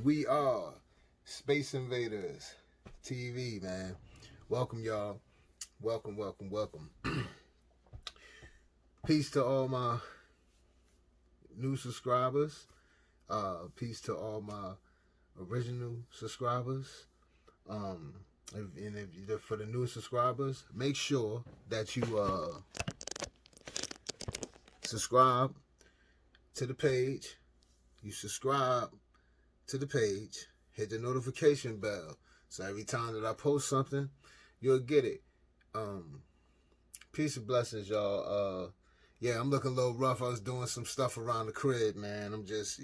We are Space Invaders TV, man. Welcome, y'all. Welcome. Peace to all my new subscribers. Peace to all my original subscribers. If for the new subscribers, make sure that you subscribe to the page. You subscribe to the page, hit the notification bell, so every time that I post something, you'll get it. Peace and blessings, y'all. Yeah, I'm looking a little rough. I was doing some stuff around the crib, man. I'm just,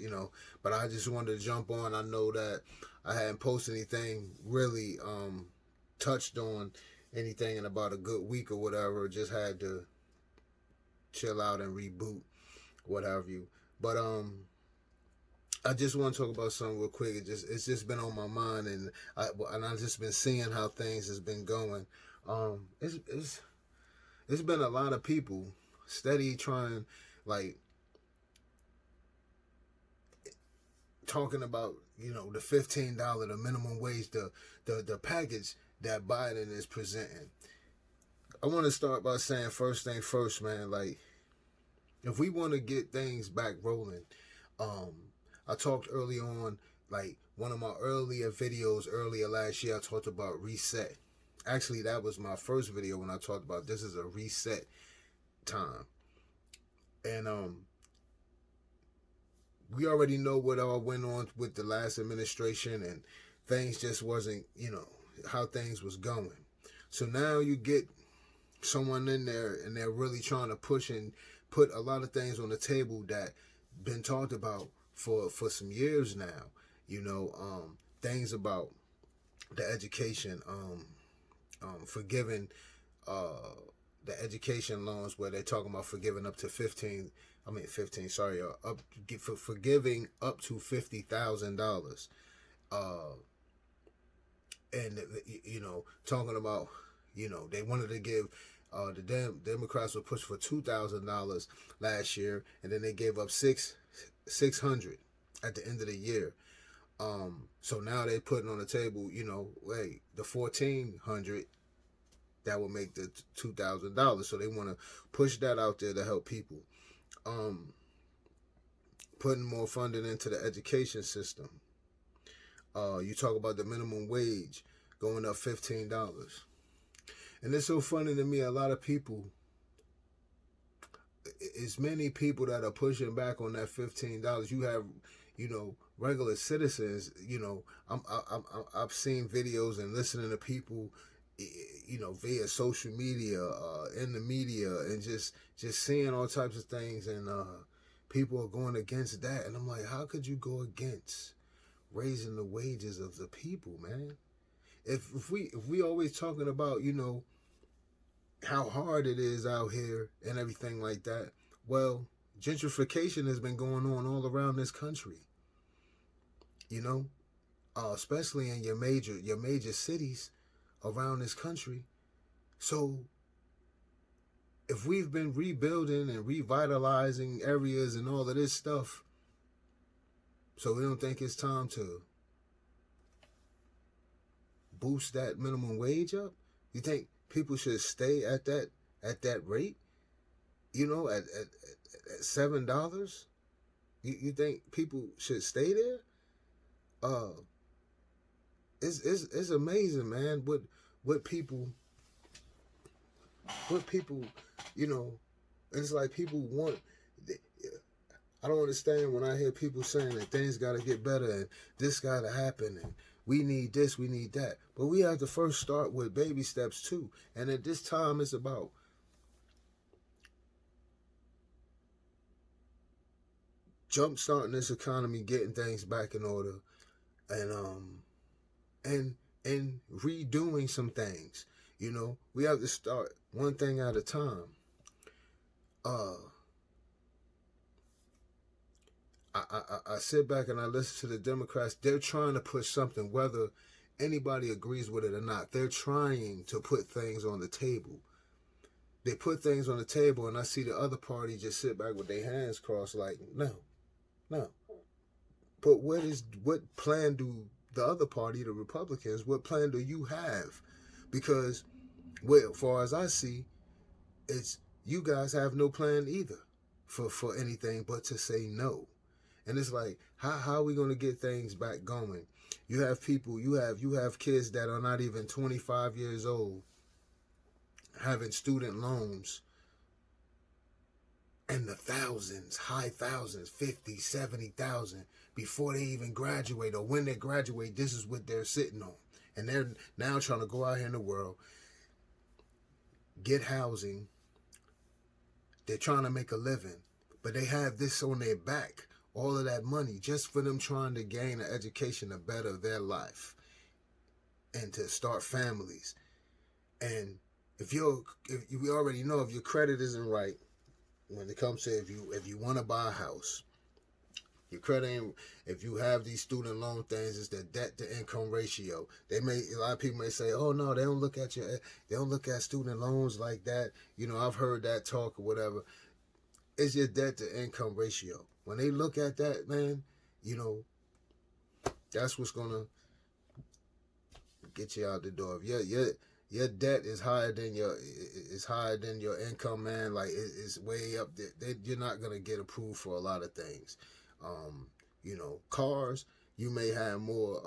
but I just wanted to jump on. I know that I hadn't posted anything really touched on anything in about a good week or whatever. Just had to chill out and reboot, what have you. But I just want to talk about something real quick. It's just been on my mind, and I've just been seeing how things has been going. It's been a lot of people steady trying, like, talking about the $15, the minimum wage, the package that Biden is presenting. I want to start by saying first thing first, man. Like, if we want to get things back rolling, I talked early on, like one of my earlier videos earlier last year, I talked about reset. Actually, that was my first video when I talked about this is a reset time. And we already know what all went on with the last administration, and things just wasn't, how things was going. So now you get someone in there and they're really trying to push and put a lot of things on the table that been talked about for some years now. Things about the education, forgiving the education loans, where they're talking about forgiving up to forgiving up to $50,000. And talking about, they wanted to give the Democrats were pushed for $2,000 last year, and then they gave up $600 at the end of the year. So now they're putting on the table, the $1,400 that will make the $2,000. So they want to push that out there to help people. Putting more funding into the education system. You talk about the minimum wage going up $15. And it's so funny to me, a lot of people, it's many people that are pushing back on that $15. You have, regular citizens, I've seen videos and listening to people, via social media, in the media, and just seeing all types of things, and people are going against that. And I'm like, how could you go against raising the wages of the people, man? If we always talking about, how hard it is out here and everything like that, well, gentrification has been going on all around this country. Especially in your major cities around this country. So if we've been rebuilding and revitalizing areas and all of this stuff, so we don't think it's time to boost that minimum wage up? You think people should stay at that rate? At $7? You think people should stay there? It's amazing, man. What people, it's like people want. I don't understand when I hear people saying that things got to get better and this got to happen and we need this, we need that. But we have to first start with baby steps too. And at this time, it's about jump-starting this economy, getting things back in order, and redoing some things. We have to start one thing at a time. I sit back and I listen to the Democrats. They're trying to push something, whether anybody agrees with it or not. They're trying to put things on the table. They put things on the table, and I see the other party just sit back with their hands crossed like, no. But what plan do the other party, the Republicans, what plan do you have? Because, well, as far as I see, it's you guys have no plan either for anything but to say no. And it's like, how are we going to get things back going? You have people, you have kids that are not even 25 years old having student loans in the thousands, high thousands, 50, 70,000 before they even graduate, or when they graduate, this is what they're sitting on. And they're now trying to go out here in the world, get housing. They're trying to make a living, but they have this on their back, all of that money, just for them trying to gain an education to better their life and to start families. And if you already know, if your credit isn't right, when it comes to if you want to buy a house, your credit ain't, if you have these student loan things, it's the debt to income ratio. A lot of people may say, oh no, they don't look at student loans like that. You know, I've heard that talk or whatever. It's your debt to income ratio. When they look at that, man, you know, that's what's gonna get you out the door. If your debt is higher than your income, man, like it's way up there. You're not gonna get approved for a lot of things. You know, cars, you may have more.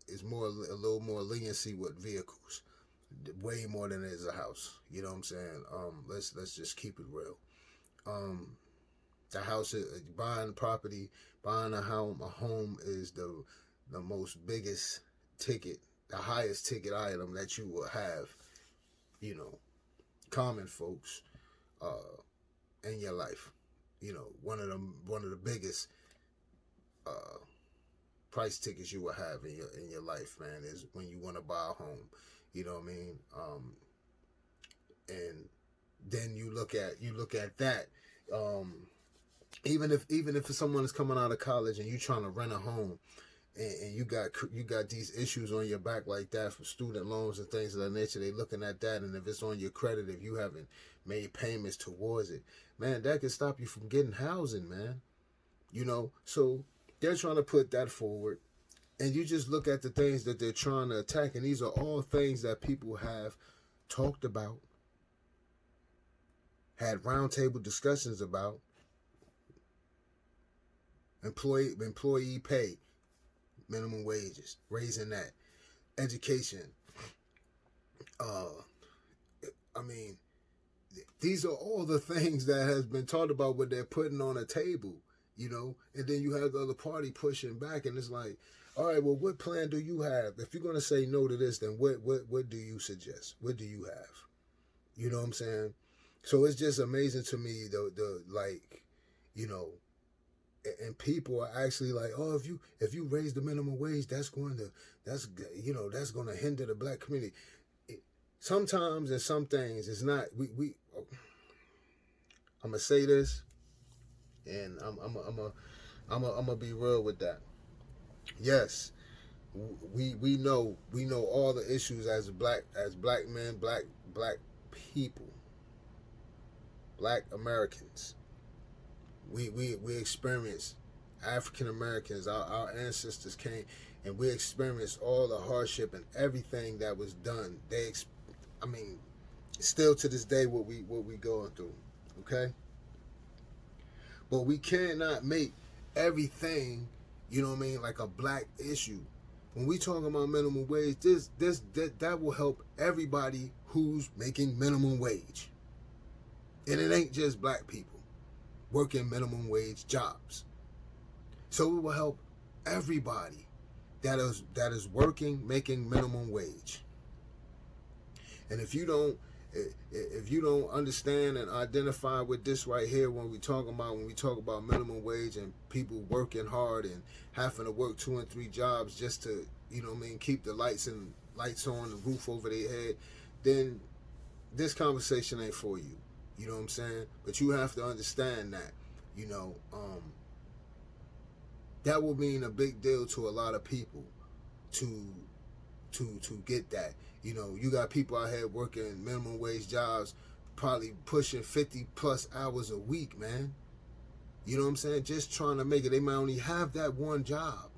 It's a little more leniency with vehicles, way more than it is a house. You know what I'm saying? Let's just keep it real. The house, buying property, buying a home is the most biggest ticket, the highest ticket item that you will have, you know, common folks, in your life. You know, one of the biggest price tickets you will have in your life, man, is when you want to buy a home. You know what I mean? And then you look at that. Even if someone is coming out of college and you trying to rent a home, and you got these issues on your back like that for student loans and things of that nature, they looking at that, and if it's on your credit, if you haven't made payments towards it, man, that can stop you from getting housing, man. You know, so they're trying to put that forward, and you just look at the things that they're trying to attack, and these are all things that people have talked about, had roundtable discussions about. Employee pay, minimum wages, raising that, education. I mean, these are all the things that has been talked about, what they're putting on a table, you know. And then you have the other party pushing back, and it's like, all right, well, what plan do you have? If you're gonna say no to this, then what do you suggest? What do you have? You know what I'm saying? So it's just amazing to me, the like, you know. And people are actually like, oh, if you raise the minimum wage, that's going to hinder the black community. Sometimes in some things, it's not. I'm gonna say this, and I'm gonna be real with that. Yes, we know all the issues as black men, black people, black Americans. We experienced, African Americans, our ancestors came, and we experienced all the hardship and everything that was done. Still to this day, what we going through, okay? But we cannot make everything, you know what I mean, like a black issue. When we talk about minimum wage, that will help everybody who's making minimum wage, and it ain't just black people working minimum wage jobs. So it will help everybody that is working, making minimum wage. And if you don't understand and identify with this right here, when we talk about minimum wage and people working hard and having to work 2 and 3 jobs just to, you know what I mean, keep the lights on, the roof over their head, then this conversation ain't for you. You know what I'm saying? But you have to understand that, you know, that will mean a big deal to a lot of people to get that. You know, you got people out here working minimum wage jobs, probably pushing 50 plus hours a week, man. You know what I'm saying? Just trying to make it. They might only have that one job,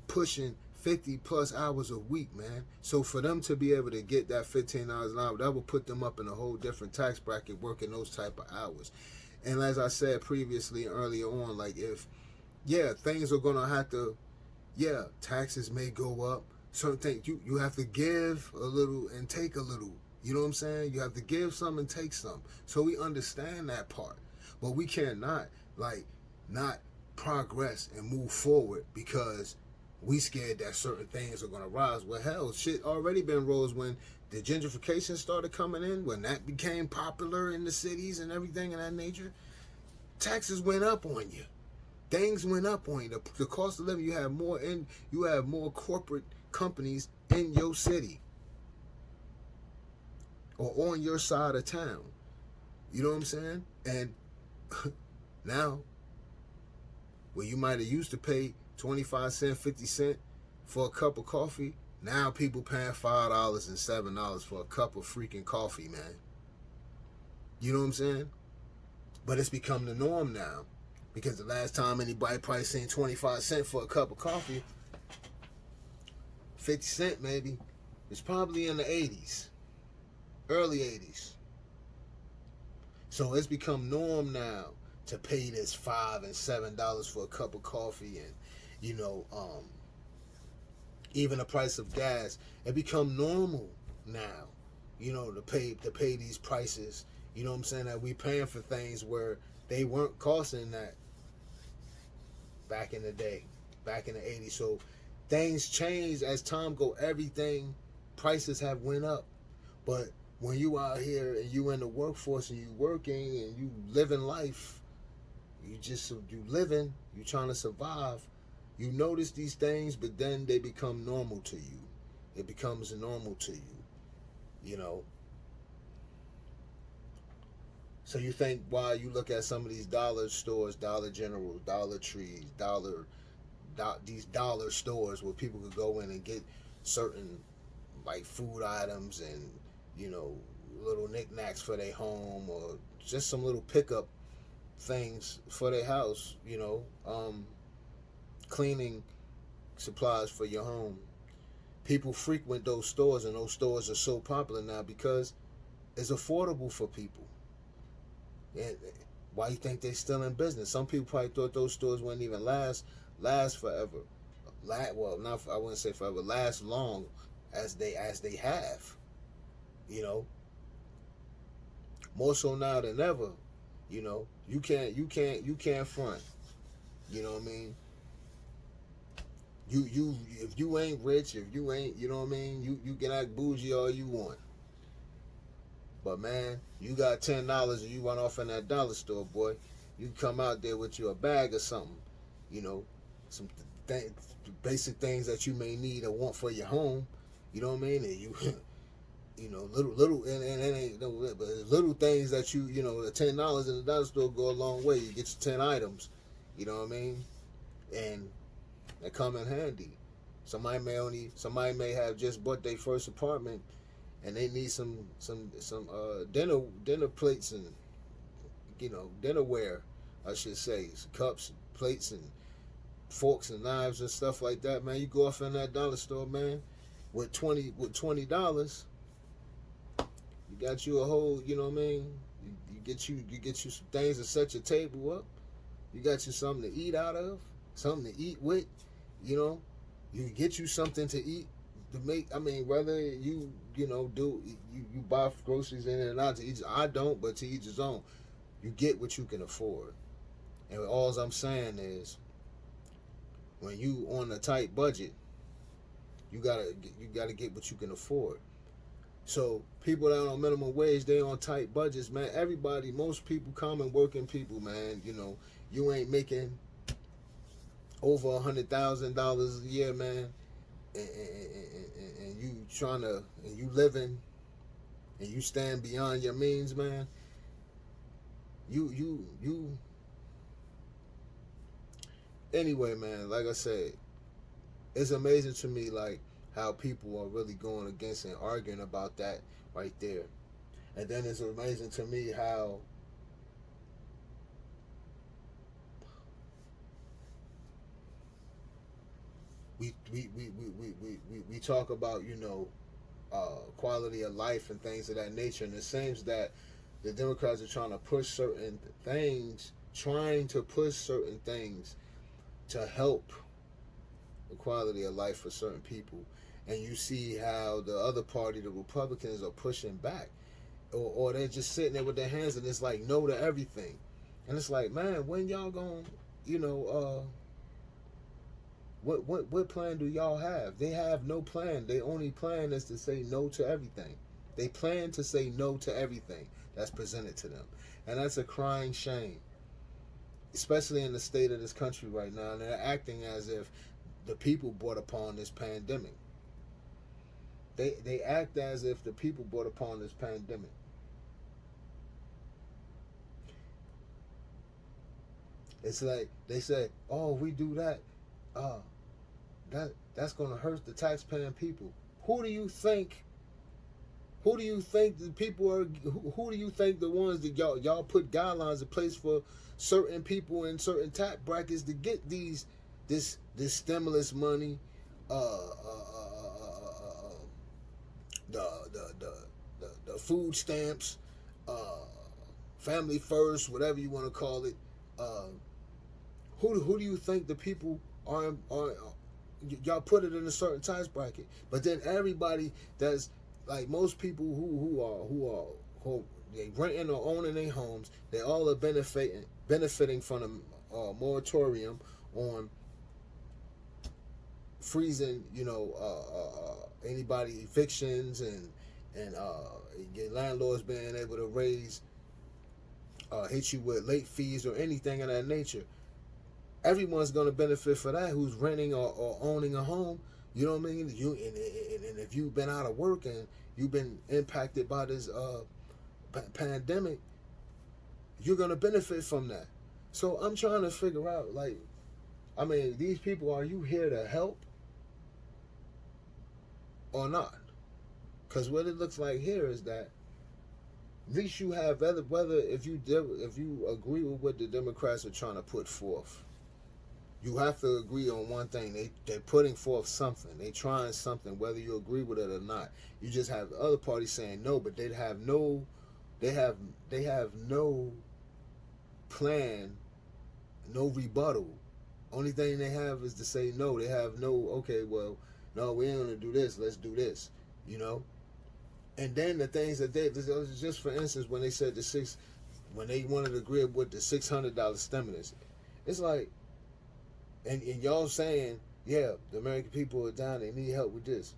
pushing 50 plus hours a week, man. So for them to be able to get that $15 an hour, that will put them up in a whole different tax bracket working those type of hours. And as I said previously, earlier on, like if, things are going to have to, taxes may go up. Certain things, you have to give a little and take a little. You know what I'm saying? You have to give some and take some. So we understand that part. But we cannot, not progress and move forward because we scared that certain things are going to rise. Well, hell, shit already been rose when the gentrification started coming in, when that became popular in the cities and everything of that nature. Taxes went up on you. Things went up on you. The cost of living, you have more corporate companies in your city or on your side of town. You know what I'm saying? And now, where you might have used to pay 25 cents, 50 cents for a cup of coffee, now people paying $5 and $7 for a cup of freaking coffee, man. You know what I'm saying? But it's become the norm now. Because the last time anybody probably seen 25 cents for a cup of coffee, 50 cents maybe, it's probably in the 80s, early 80s. So it's become norm now to pay this $5 and $7 for a cup of coffee, and even the price of gas. It become normal now, to pay these prices. You know what I'm saying? That we paying for things where they weren't costing that back in the day, back in the 80s. So things change as time go. Everything, prices have went up. But when you out here and you in the workforce and you working and you living life, you trying to survive, you notice these things, but then they become normal to you. It becomes normal to you, So you think while you look at some of these dollar stores, Dollar General, Dollar Trees, these dollar stores where people could go in and get certain like food items and little knickknacks for their home, or just some little pickup things for their house, cleaning supplies for your home. People frequent those stores, and those stores are so popular now because it's affordable for people. And why you think they're still in business? Some people probably thought those stores wouldn't even last forever. Well, not, I wouldn't say forever, last long as they have. More so now than ever. You can't front. You know what I mean? You if you ain't rich, if you ain't, you know what I mean, you can act bougie all you want. But man, you got $10 and you run off in that dollar store, boy. You come out there with you a bag or something, some basic things that you may need or want for your home. You know what I mean? And you, little and ain't but little things that the $10 in the dollar store go a long way. You get your 10 items. You know what I mean? And they come in handy. Somebody may have just bought their first apartment, and they need some dinner plates and dinnerware, I should say, cups, plates, and forks and knives and stuff like that. Man, you go off in that dollar store, man, with $20, you got you a whole, you know what I mean. You get you some things to set your table up. You got you something to eat out of, something to eat with. You get you something to eat to make. I mean, whether you buy groceries in and out to each. I don't, but to each his own. You get what you can afford, and all I'm saying is, when you on a tight budget, you gotta get what you can afford. So people that are on minimum wage, they on tight budgets, man. Everybody, most people, common working people, man. You ain't making over $100,000 a year, man, and you living, and you stand beyond your means, man. You. Anyway, man. Like I said, it's amazing to me, like how people are really going against and arguing about that right there. And then it's amazing to me how we talk about, you know, quality of life and things of that nature, and it seems that the Democrats are trying to push certain things to help the quality of life for certain people. And you see how the other party, the Republicans, are pushing back, or they're just sitting there with their hands, and it's like no to everything. And it's like, man, when y'all gonna, you know, what plan do y'all have? They have no plan. Their only plan is to say no to everything. They plan to say no to everything that's presented to them, and that's a crying shame, especially in the state of this country right now. And they're acting as if the people brought upon this pandemic. They act as if the people brought upon this pandemic. It's like they say, "Oh, we do that. Uh, that's going to hurt the taxpaying people." Who do you think? Who do you think the people are? Who do you think the ones that y'all put guidelines in place for certain people in certain tax brackets to get this stimulus money, the food stamps, family first, whatever you want to call it. Who do you think the people are? Y'all put it in a certain tax bracket, but then everybody that's like most people who they renting or owning their homes, they all are benefiting from a moratorium on freezing, you know, anybody evictions and your landlords being able to hit you with late fees or anything of that nature. Everyone's going to benefit for that who's renting or owning a home. You know what I mean? And if you've been out of work and you've been impacted by this pandemic, you're going to benefit from that. So I'm trying to figure out, like, I mean, these people, are you here to help or not? Because what it looks like here is that at least you have, whether if you agree with what the Democrats are trying to put forth, you have to agree on one thing. They're putting forth something. They're trying something, whether you agree with it or not. You just have the other party saying no, but they have no plan, no rebuttal. Only thing they have is to say no. They have no, okay, well, no, we ain't gonna do this. Let's do this, you know. And then the things that just for instance, when they said when they wanted to agree with the $600 stimulus, it's like, and y'all saying, yeah, the American people are down, they need help with this.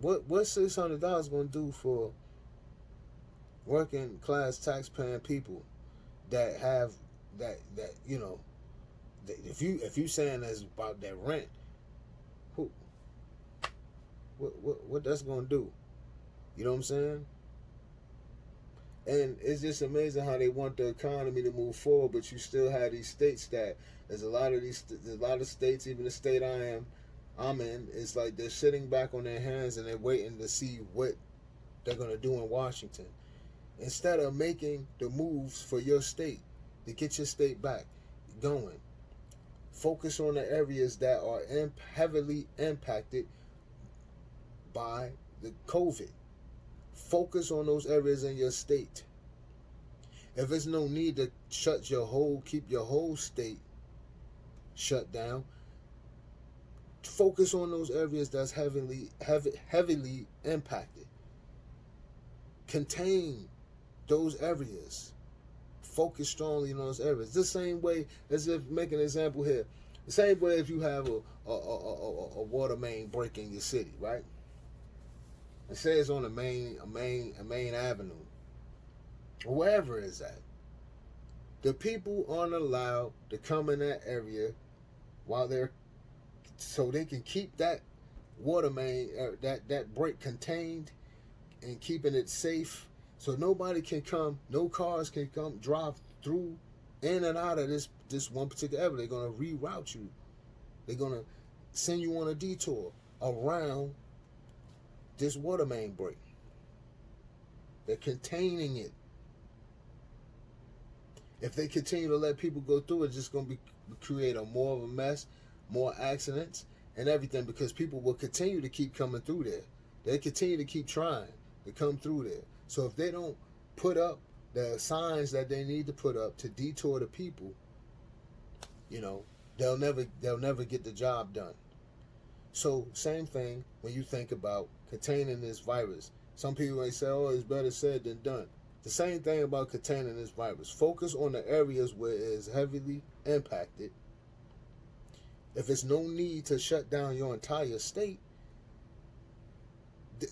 What $600 going to do for working class tax-paying people that have that you know, if you saying that's about that rent, what that's going to do? You know what I'm saying? And it's just amazing how they want the economy to move forward, but you still have these states that there's a lot of states, even the state I'm in, it's like they're sitting back on their hands and they're waiting to see what they're gonna do in Washington, instead of making the moves for your state to get your state back going. Focus on the areas that are heavily impacted by the COVID. Focus on those areas in your state. If there's no need to keep your whole state shut down, focus on those areas that's heavily impacted. Contain those areas. Focus strongly on those areas. The same way as if, make an example here, the same way if you have a water main break in your city, right? It says on a main avenue, or wherever it's at. The people aren't allowed to come in that area so they can keep that water main, that break contained and keeping it safe, so nobody can come, no cars can come drive through in and out of this one particular area. They're gonna reroute you. They're gonna send you on a detour around this water main break. They're containing it. If they continue to let people go through, it's just going to create more of a mess, more accidents, and everything, because people will continue to keep coming through there. They continue to keep trying to come through there. So if they don't put up the signs that they need to put up to detour the people, you know, they'll never get the job done. So same thing when you think about containing this virus. Some people may say, "Oh, it's better said than done." The same thing about containing this virus. Focus on the areas where it is heavily impacted. If it's no need to shut down your entire state,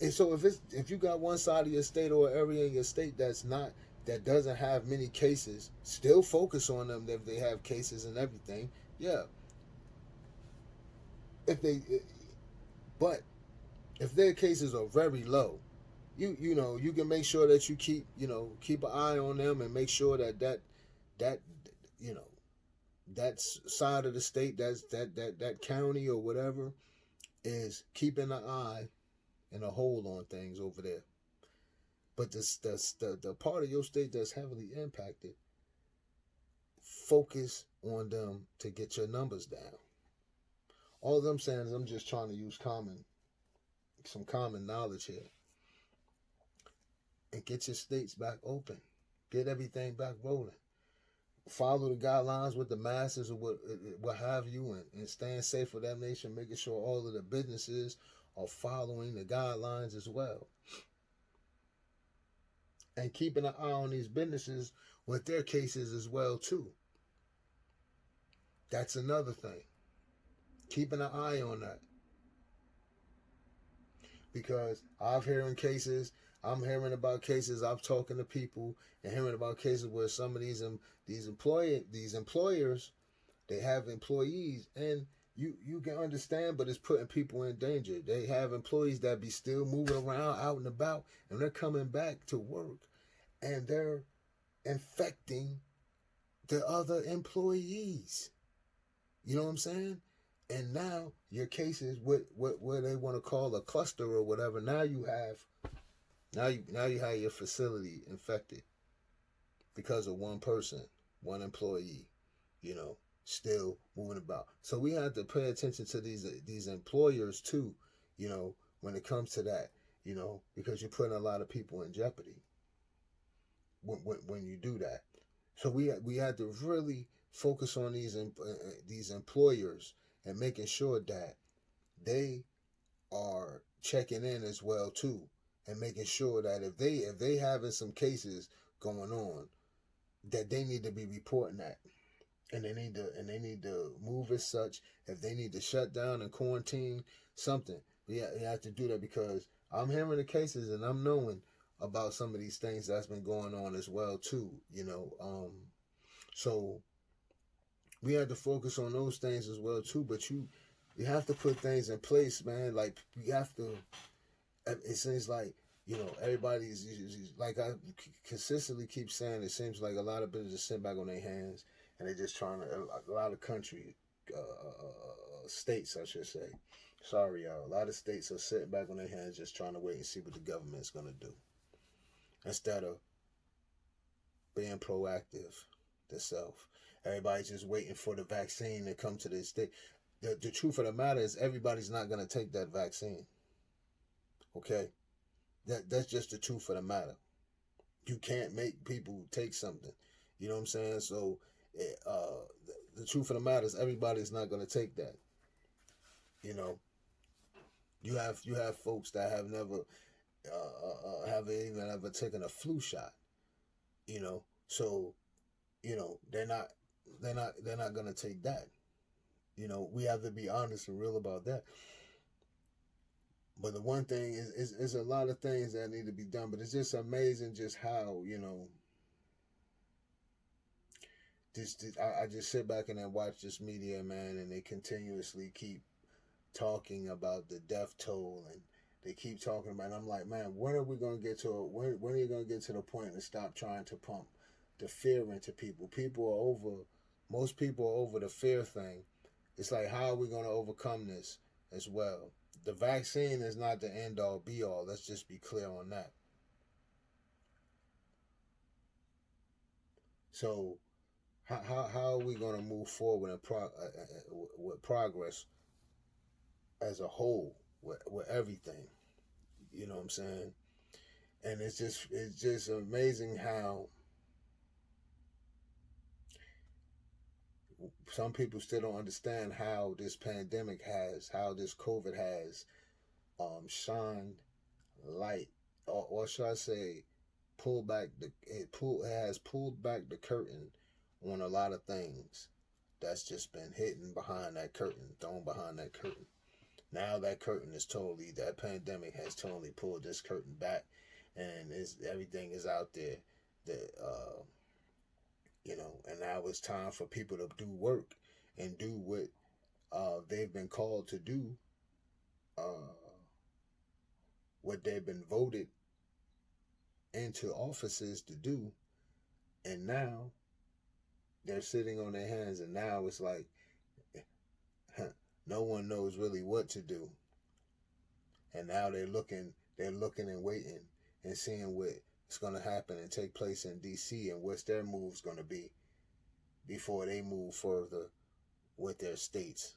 and so if you got one side of your state or area in your state that doesn't have many cases, still focus on them if they have cases and everything. Yeah. If they but if their cases are very low, you can make sure that you keep an eye on them and make sure that you know that side of the state, that county or whatever, is keeping an eye and a hold on things over there. But the part of your state that's heavily impacted, focus on them to get your numbers down. All I'm saying is I'm just trying to use some common knowledge here and get your states back open. Get everything back rolling. Follow the guidelines with the masses or what have you, and staying safe for that nation, making sure all of the businesses are following the guidelines as well. And keeping an eye on these businesses with their cases as well too. That's another thing. Keeping an eye on that. Because I'm hearing about cases, I'm talking to people and hearing about cases where some of these employers, they have employees, and you can understand, but it's putting people in danger. They have employees that be still moving around out and about, and they're coming back to work, and they're infecting the other employees. You know what I'm saying? And now your cases, what they want to call a cluster or whatever, now you have your facility infected because of one person, one employee, still moving about. So we have to pay attention to these employers too, when it comes to that, because you're putting a lot of people in jeopardy when you do that. So we had to really focus on these employers and making sure that they are checking in as well too, and making sure that if they having some cases going on, that they need to be reporting that, and they need to move as such. If they need to shut down and quarantine something, we have to do that, because I'm hearing the cases and I'm knowing about some of these things that's been going on as well too. So we have to focus on those things as well too. But you have to put things in place, man. Like we have to. It seems like everybody's like I consistently keep saying. It seems like a lot of businesses sit back on their hands and they're just trying to. A lot of states, I should say. Sorry, y'all. A lot of states are sitting back on their hands, just trying to wait and see what the government's gonna do, instead of being proactive themselves. Everybody's just waiting for the vaccine to come to this state. The truth of the matter is everybody's not going to take that vaccine. Okay? That's just the truth of the matter. You can't make people take something. You know what I'm saying? So the truth of the matter is everybody's not going to take that. You have folks that have never haven't even ever taken a flu shot. So they're not gonna take that. We have to be honest and real about that. But the one thing is a lot of things that need to be done. But it's just amazing just how I just sit back and I watch this media, man, and they continuously keep talking about the death toll, and they keep talking about it. I'm like, man, when are we gonna get to when are you gonna get to the point to stop trying to pump the fear into people? Most people are over the fear thing. It's like, how are we going to overcome this as well? The vaccine is not the end all be all. Let's just be clear on that. So how are we going to move forward with progress as a whole with everything. You know what I'm saying? And it's just amazing how some people still don't understand how this pandemic how this COVID has shined light, or should I say, it has pulled back the curtain on a lot of things that's just been hidden behind that curtain, thrown behind that curtain. Now that pandemic has totally pulled this curtain back, and everything is out there that and now it's time for people to do work and do what they've been called to do, uh, what they've been voted into offices to do, and now they're sitting on their hands, and now it's like no one knows really what to do, and now they're looking and waiting and seeing what's going to happen and take place in DC, and what's their moves going to be before they move further with their states.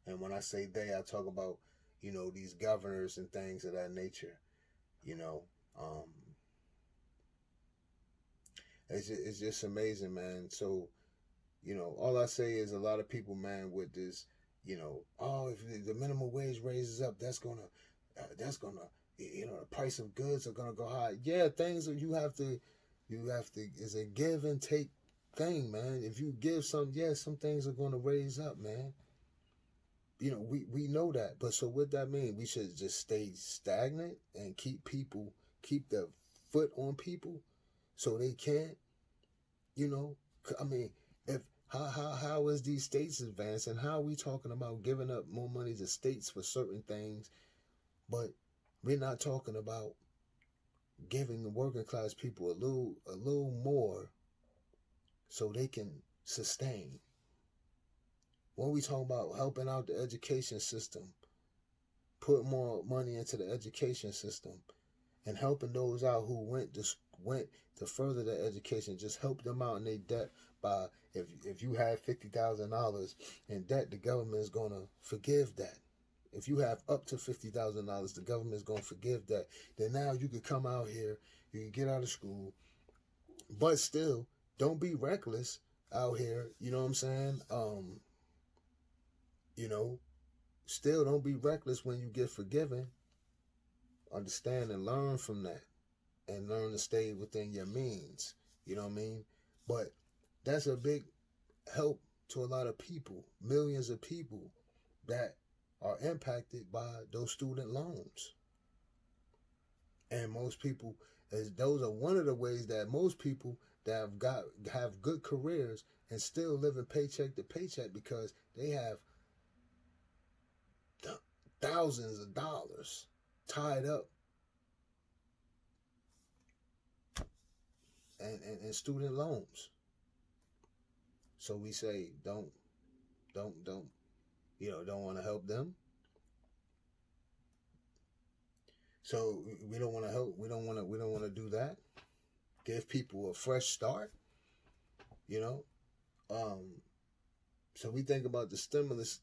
And when I say they, I talk about these governors and things of that nature. You know, um, it's just amazing, man. So all I say is a lot of people, man, with this, oh, if the minimum wage raises up, that's gonna, the price of goods are gonna go high. Yeah, things that you have to is a give and take thing, man. If you give some, yes, some things are gonna raise up, man. We know that, but so what that mean? We should just stay stagnant and keep the foot on people so they can't, you know. I mean, if how is these states advancing? How are we talking about giving up more money to states for certain things, but we're not talking about giving the working class people a little more so they can sustain? When we talk about helping out the education system, put more money into the education system, and helping those out who went to further their education, just help them out in their debt by, if you have $50,000 in debt, the government is gonna forgive that. If you have up to $50,000, the government is gonna forgive that. Then now you could come out here, you can get out of school, but still don't be reckless out here. You know what I'm saying? You know, still don't be reckless when you get forgiven. Understand and learn from that, and learn to stay within your means. You know what I mean? But that's a big help to a lot of people, millions of people that are impacted by those student loans. And most people, as those are one of the ways that most people that have good careers and still living paycheck to paycheck, because they have thousands of dollars tied up and student loans. So we say don't don't want to help them. So we don't want to help. We don't want to do that. Give people a fresh start. You know. So we think about the stimulus,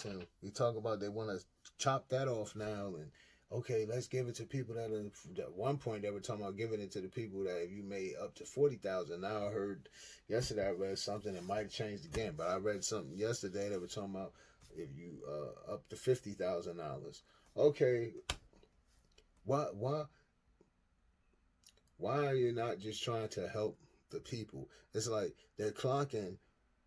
and we talk about they want to chop that off now, and okay, let's give it to people at one point they were talking about giving it to the people that if you made up to 40,000. Now I heard yesterday, I read something that might have changed again, but I read something yesterday that were talking about if you up to $50,000. Okay, why why are you not just trying to help the people? It's like they're clocking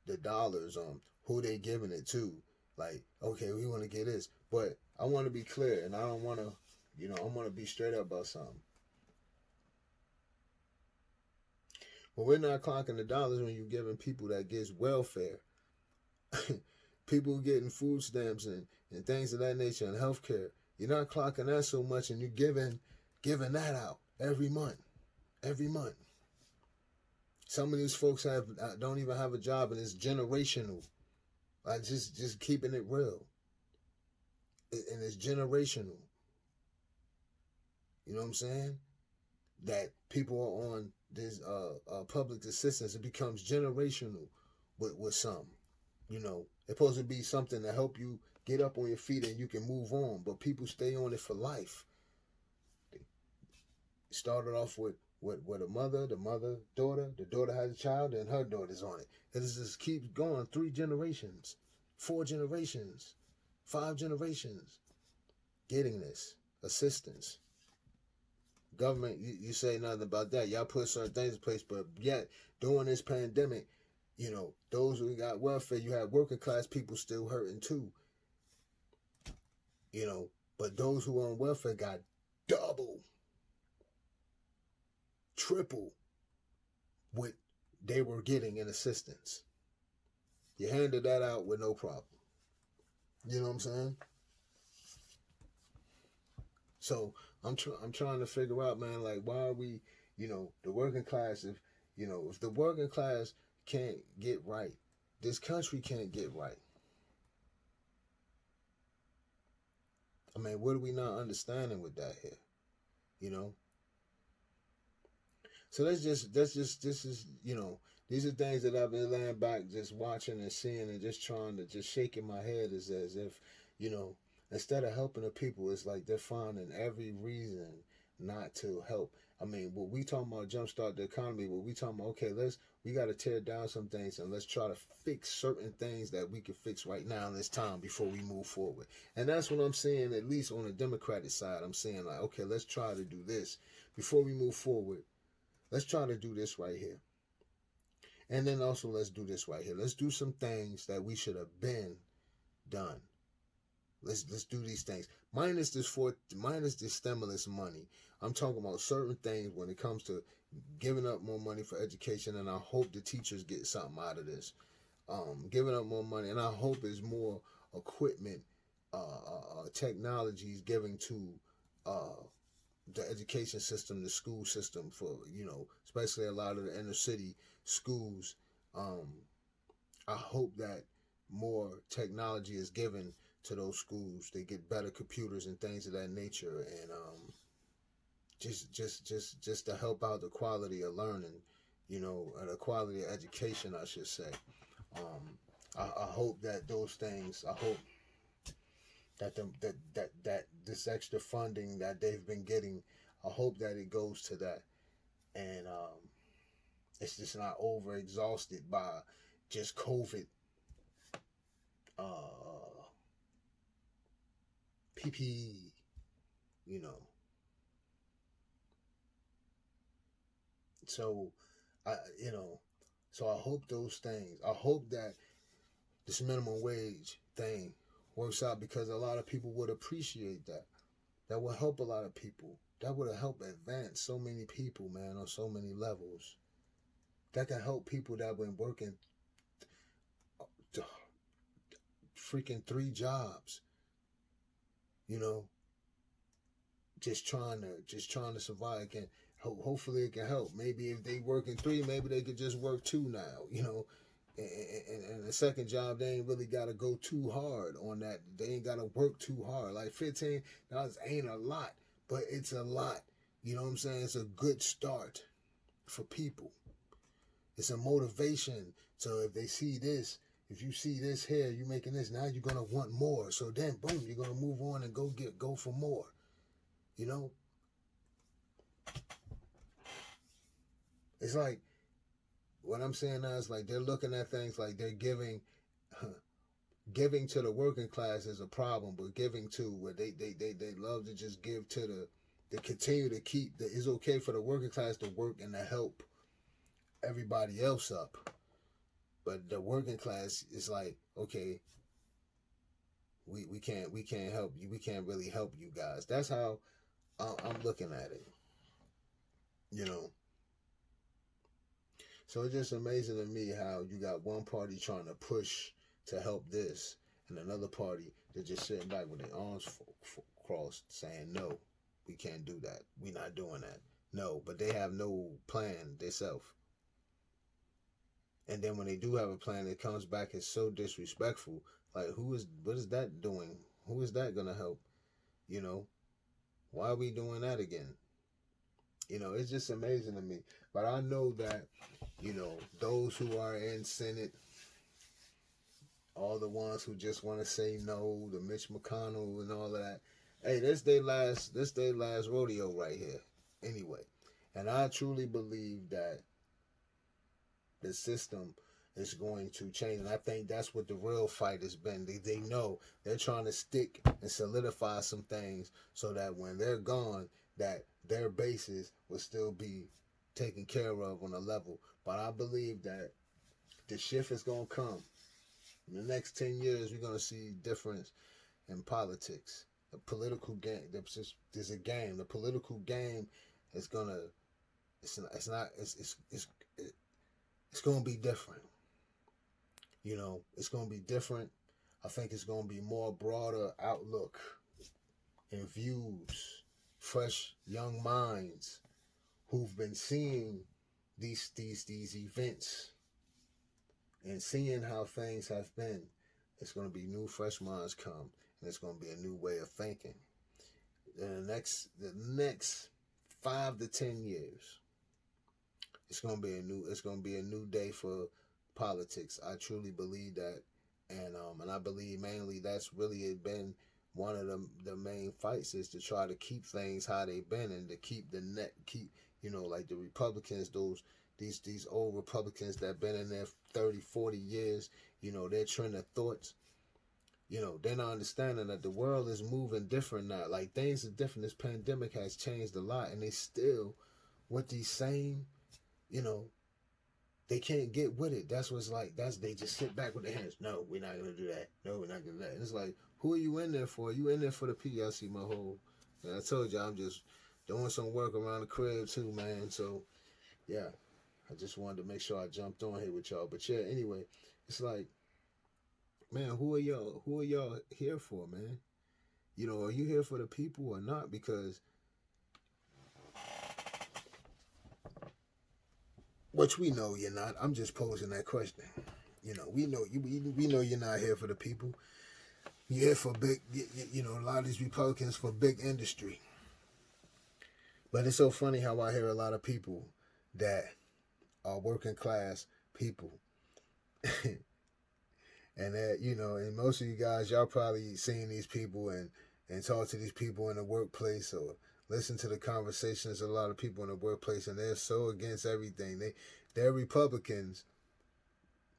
the dollars on who they giving it to. Like, okay, we want to get this, but I want to be clear, and I don't want to, I want to be straight up about something. Well, we're not clocking the dollars when you're giving people that gets welfare, people getting food stamps and things of that nature, and healthcare. You're not clocking that so much, and you're giving that out every month, every month. Some of these folks don't even have a job, and it's generational. Like just keeping it real, and it's generational. You know what I'm saying? That people are on this public assistance. It becomes generational with some. You know, it's supposed to be something to help you get up on your feet and you can move on. But people stay on it for life. They started off with a mother, daughter. The daughter has a child, and her daughter's on it. It just keeps going. 3 generations, 4 generations, 5 generations getting this assistance. Government, you say nothing about that. Y'all put certain things in place, but yet during this pandemic, you know, those who got welfare, you have working class people still hurting too. You know, but those who are on welfare got double, triple what they were getting in assistance. You handed that out with no problem. You know what I'm saying? So I'm trying to figure out, man, like, why are we, you know, the working class, if the working class can't get right, this country can't get right. I mean, what are we not understanding with that here? You know? So this is, you know, these are things that I've been laying back just watching and seeing and just trying to just shaking my head as if, you know, instead of helping the people, it's like they're finding every reason not to help. I mean, what we talking about jumpstart the economy, what we talking about, okay, we got to tear down some things and let's try to fix certain things that we can fix right now in this time before we move forward. And that's what I'm saying, at least on the Democratic side, I'm saying like, okay, let's try to do this before we move forward. Let's try to do this right here. And then also let's do this right here. Let's do some things that we should have been done. Let's do these things. Minus this stimulus money. I'm talking about certain things when it comes to giving up more money for education, and I hope the teachers get something out of this. Giving up more money, and I hope there's more equipment, technologies given to the education system, the school system for, you know, especially a lot of the inner city schools. I hope that more technology is given to those schools. They get better computers and things of that nature, and just to help out the quality of learning, you know, the quality of education, I should say. I hope that those things. I hope that this extra funding that they've been getting, I hope that it goes to that, and it's just not over exhausted by just COVID, PPE, you know. So you know, so I hope those things. I hope that this minimum wage thing works out, because a lot of people would appreciate that. That would help a lot of people. That would have helped advance so many people, man, on so many levels. That can help people that been working freaking 3 jobs, you know, just trying to survive. It can hopefully it can help. Maybe if they working 3, maybe they could just work 2 now, you know. And the second job, they ain't really got to go too hard on that. They ain't got to work too hard. Like $15 ain't a lot, but it's a lot. You know what I'm saying? It's a good start for people. It's a motivation. So if they see this, if you see this here, you making this, now you're gonna want more. So then, boom, you're gonna move on and go for more. You know, it's like what I'm saying now is like they're looking at things like they're giving to the working class is a problem, but giving to where they love to just give to they continue to keep that it's okay for the working class to work and to help everybody else up. But the working class is like, okay, we can't help you. We can't really help you guys. That's how I'm looking at it. You know. So it's just amazing to me how you got one party trying to push to help this, and another party that's just sitting back with their arms crossed, saying, "No, we can't do that. We're not doing that." No, but they have no plan themselves. And then when they do have a plan, it comes back as so disrespectful. Like, what is that doing? Who is that gonna help? You know, why are we doing that again? You know, it's just amazing to me. But I know that, you know, those who are in Senate, all the ones who just want to say no, the Mitch McConnell and all of that. Hey, this they last rodeo right here. Anyway, and I truly believe that the system is going to change, and I think that's what the real fight has been. They know they're trying to stick and solidify some things so that when they're gone, that their bases will still be taken care of on a level. But I believe that the shift is going to come. In the next 10 years, we're going to see difference in politics. The political game, there's a game. The political game is going to, it's going to be different. You know, it's going to be different. I think it's going to be more broader outlook and views, fresh young minds who've been seeing these events and seeing how things have been. It's going to be new, fresh minds come, and it's going to be a new way of thinking. In the next 5 to 10 years, it's going to be a new day for politics. I truly believe that, and I believe mainly that's really been one of the main fights, is to try to keep things how they've been, and to keep like the Republicans, these old Republicans that been in there 30, 40 years, their trend of thoughts, they're not understanding that the world is moving different now. Like, things are different. This pandemic has changed a lot, and they still, with these same, they can't get with it. That's what's like. They just sit back with their hands. No, we're not gonna do that. No, we're not gonna do that. And it's like, who are you in there for? You in there for the PLC, my whole. And I told you, I'm just doing some work around the crib too, man. So, yeah, I just wanted to make sure I jumped on here with y'all. But yeah, anyway, it's like, man, who are y'all here for, man? Are you here for the people or not? Because which we know you're not. I'm just posing that question. We know you're not here for the people. You're here for big, a lot of these Republicans for big industry. But it's so funny how I hear a lot of people that are working class people. And that, and most of you guys, y'all probably seen these people and talk to these people in the workplace, or listen to the conversations of a lot of people in the workplace, and they're so against everything. They're Republicans,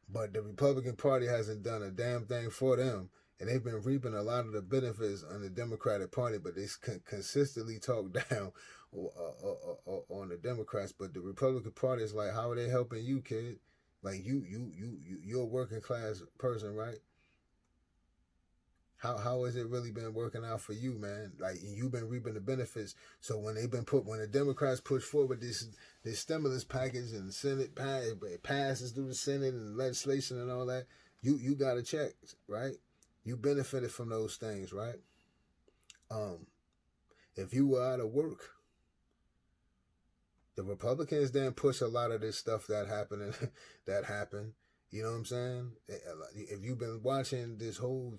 but the Republican Party hasn't done a damn thing for them, and they've been reaping a lot of the benefits on the Democratic Party, but they consistently talk down on the Democrats. But the Republican Party is like, how are they helping you, kid? Like, you're a working class person, right? How has it really been working out for you, man? Like, you've been reaping the benefits. So when the Democrats push forward this stimulus package, and the Senate passes through the Senate and legislation and all that, you got a check, right? You benefited from those things, right? If you were out of work, the Republicans didn't push a lot of this stuff that happened. You know what I'm saying? If you've been watching this whole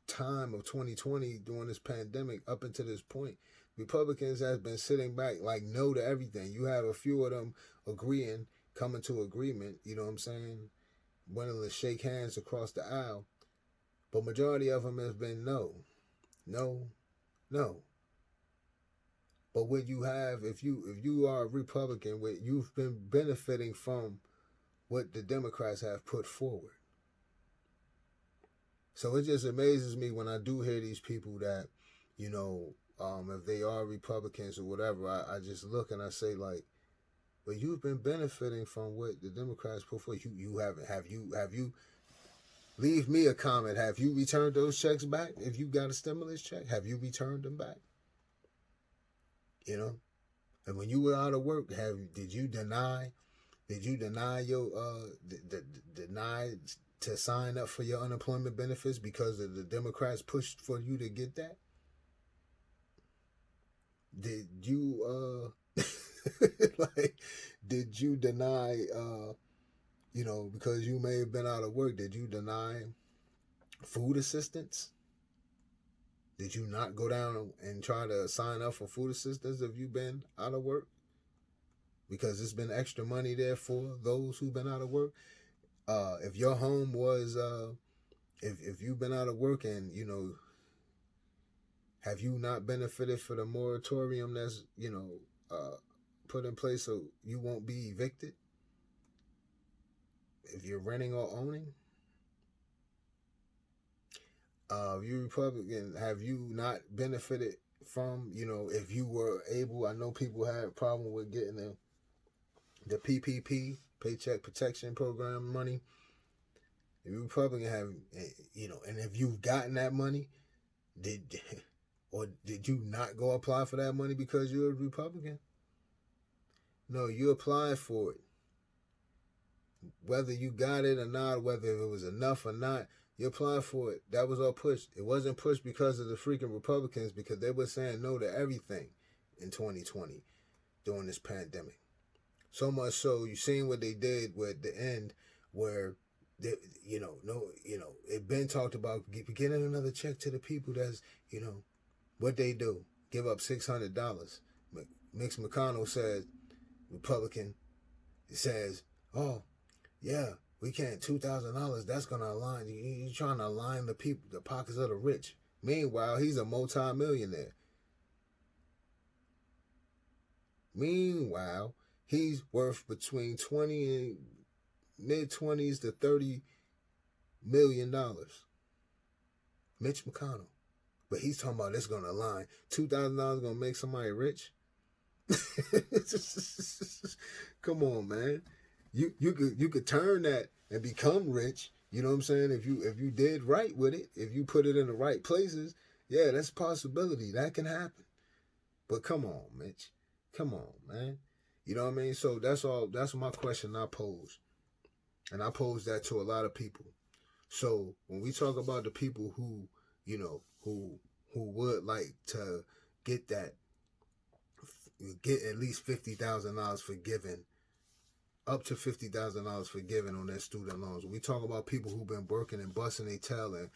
time of 2020 during this pandemic up until this point, Republicans has been sitting back like no to everything. You have a few of them coming to agreement, you know what I'm saying, willing to shake hands across the aisle, but majority of them has been no. But what you have, if you are a Republican, you've been benefiting from what the Democrats have put forward. So it just amazes me when I do hear these people that, if they are Republicans or whatever, I just look and I say, like, but you've been benefiting from what the Democrats put forward. You haven't. Have you? Leave me a comment. Have you returned those checks back? If you got a stimulus check, have you returned them back? And when you were out of work, did you deny your deny to sign up for your unemployment benefits because of the Democrats pushed for you to get that? Did you did you deny because you may have been out of work, did you deny food assistance? Did you not go down and try to sign up for food assistance if you've been out of work? Because there's been extra money there for those who've been out of work. If your home was if you've been out of work and, you know, have you not benefited for the moratorium that's, you know, put in place so you won't be evicted? If you're renting or owning? You Republican, have you not benefited from, you know, if you were able, I know people had a problem with getting the PPP, Paycheck Protection Program money. If you Republican have, you know, and if you've gotten that money, did you not go apply for that money because you're a Republican? No, you applied for it. Whether you got it or not, whether it was enough or not, you applied for it. That was all pushed. It wasn't pushed because of the freaking Republicans, because they were saying no to everything in 2020 during this pandemic. So much so, you seen what they did with the end, where they, you know, it been talked about getting another check to the people. That's, you know, what they do, give up $600. Mitch McConnell said, Republican, says, oh, yeah, we can't, $2,000, that's going to align. You're trying to align the people, the pockets of the rich. Meanwhile, he's a multi-millionaire. Meanwhile, he's worth between 20 and mid-20s to $30 million. Mitch McConnell. But he's talking about it's going to align. $2,000 going to make somebody rich? Come on, man. You could turn that and become rich. You know what I'm saying? If you did right with it, if you put it in the right places, yeah, that's a possibility. That can happen. But come on, Mitch. Come on, man. You know what I mean? So that's all. That's my question I pose. And I pose that to a lot of people. So when we talk about the people who, you know, who would like to get at least $50,000 forgiven, up to $50,000 forgiven on their student loans. We talk about people who've been working and busting their tail,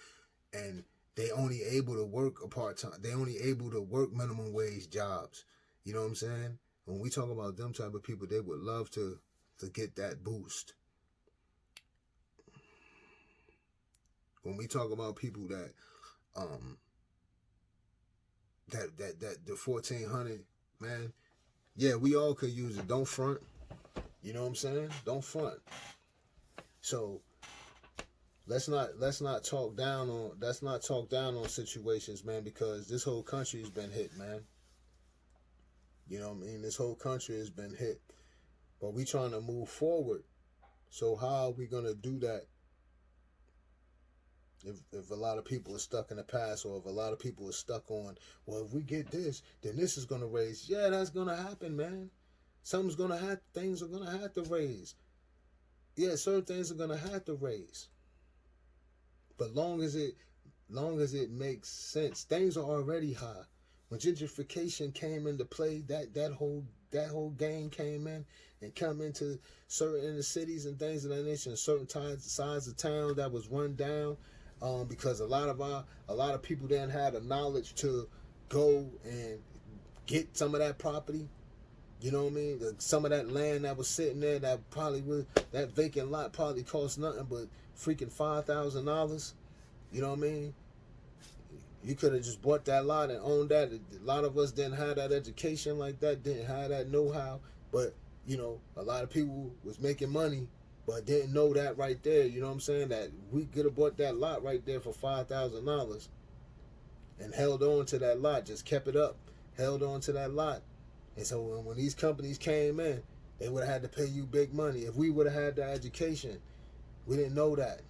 and they only able to work a part-time. They only able to work minimum wage jobs. You know what I'm saying? When we talk about them type of people, they would love to get that boost. When we talk about people that the 1,400, man, yeah, we all could use it. Don't front. You know what I'm saying? Don't front. So let's not talk down on situations, man, because this whole country has been hit, man. You know what I mean? This whole country has been hit. But we trying to move forward. So how are we gonna do that if a lot of people are stuck in the past, or if a lot of people are stuck on, well, if we get this, then this is gonna raise. Yeah, that's gonna happen, man. Things are gonna have to raise. Yeah, certain things are gonna have to raise. But long as it makes sense, things are already high. When gentrification came into play, that whole game came in and come into certain inner cities and things of that nature, and certain sides of town that was run down, because a lot of people didn't have the knowledge to go and get some of that property. You know what I mean? Some of that land that was sitting there, that vacant lot probably cost nothing but freaking $5,000. You know what I mean? You could have just bought that lot and owned that. A lot of us didn't have that education like that, didn't have that know-how. But, you know, a lot of people was making money, but didn't know that right there. You know what I'm saying? That we could have bought that lot right there for $5,000 and held on to that lot, just kept it up, held on to that lot. And so when these companies came in, they would have had to pay you big money. If we would have had that education, we didn't know that.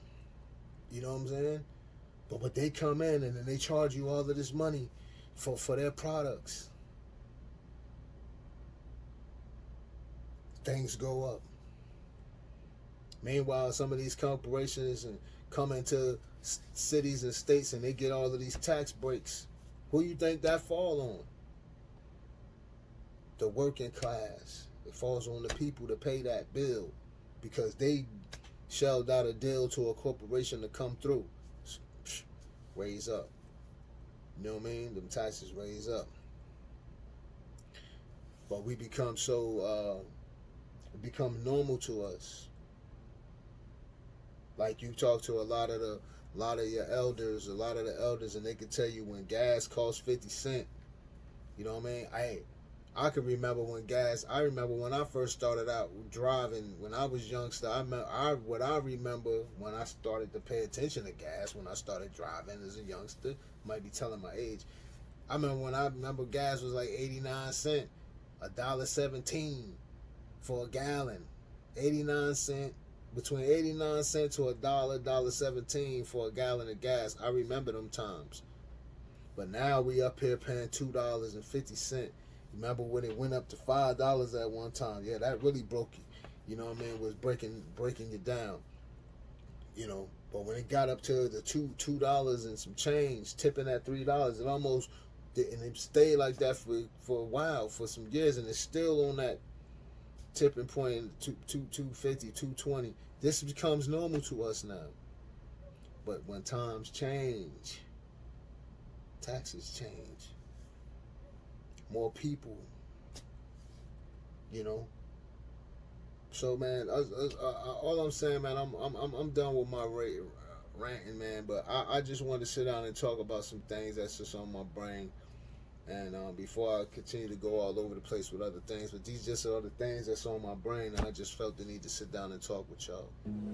You know what I'm saying? But they come in and then they charge you all of this money for their products. Things go up. Meanwhile, some of these corporations come into cities and states and they get all of these tax breaks. Who you think that fall on? The working class. It falls on the people to pay that bill because they shelled out a deal to a corporation to come through. Raise up. You know what I mean? Them taxes raise up. But we become it become normal to us. Like you talk to a lot of the a lot of your elders, a lot of the elders, and they can tell you when gas costs 50 cents. You know what I mean? I can remember I remember when I first started out driving, when I was youngster, what I remember when I started to pay attention to gas, when I started driving as a youngster, might be telling my age. I remember gas was like 89 cents, $1.17 for a gallon. 89 cents, between 89 cents to $1.17 for a gallon of gas. I remember them times. But now we up here paying $2.50. Remember when it went up to $5 at one time? Yeah, that really broke you. You know what I mean? It was breaking you down. You know, but when it got up to the $2 and some change, tipping at $3, it almost did, and it stayed like that for a while, for some years, and it's still on that tipping point, 250, 220. This becomes normal to us now. But when times change, taxes change. More people, you know. So man, all I'm saying, man, I'm done with my ranting, man. But I just wanted to sit down and talk about some things that's just on my brain. And before I continue to go all over the place with other things, but these just are the things that's on my brain, and I just felt the need to sit down and talk with y'all.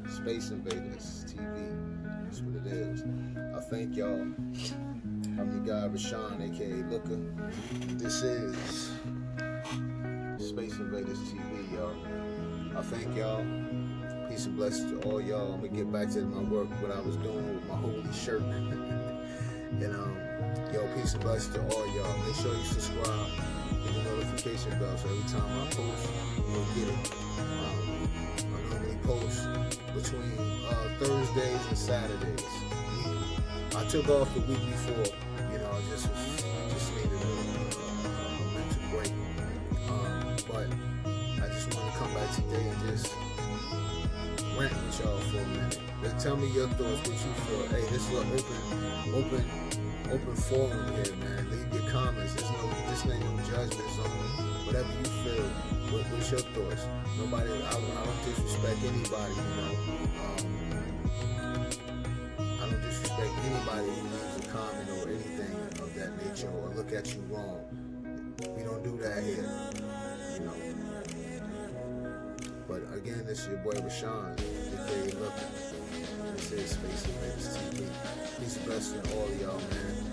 Space Invaders TV, that's what it is. I thank y'all. I'm your guy Rashawn, aka Looker. This is Space Invaders TV, y'all. I thank y'all. Peace and blessings to all y'all. I'm gonna get back to my work, what I was doing with my holy shirt. And yo, peace and blessings to all y'all. Make sure you subscribe, hit the notification bell so every time I post, you'll get it. I normally post between Thursdays and Saturdays. I took off the week before, you know, I just needed a mental break. But I just want to come back today and just rant with y'all for a minute. But tell me your thoughts, what you feel. Hey, this is an open forum here, man. Leave your comments. This ain't no judgment zone. Whatever you feel, what's your thoughts? Nobody, I don't disrespect anybody, you know. I don't disrespect anybody who leaves a comment or anything of that nature or look at you wrong. We don't do that here, you know. But again, this is your boy Rashawn, aka Looker. This is Space Invaders TV. Peace and blessings to all of y'all, man.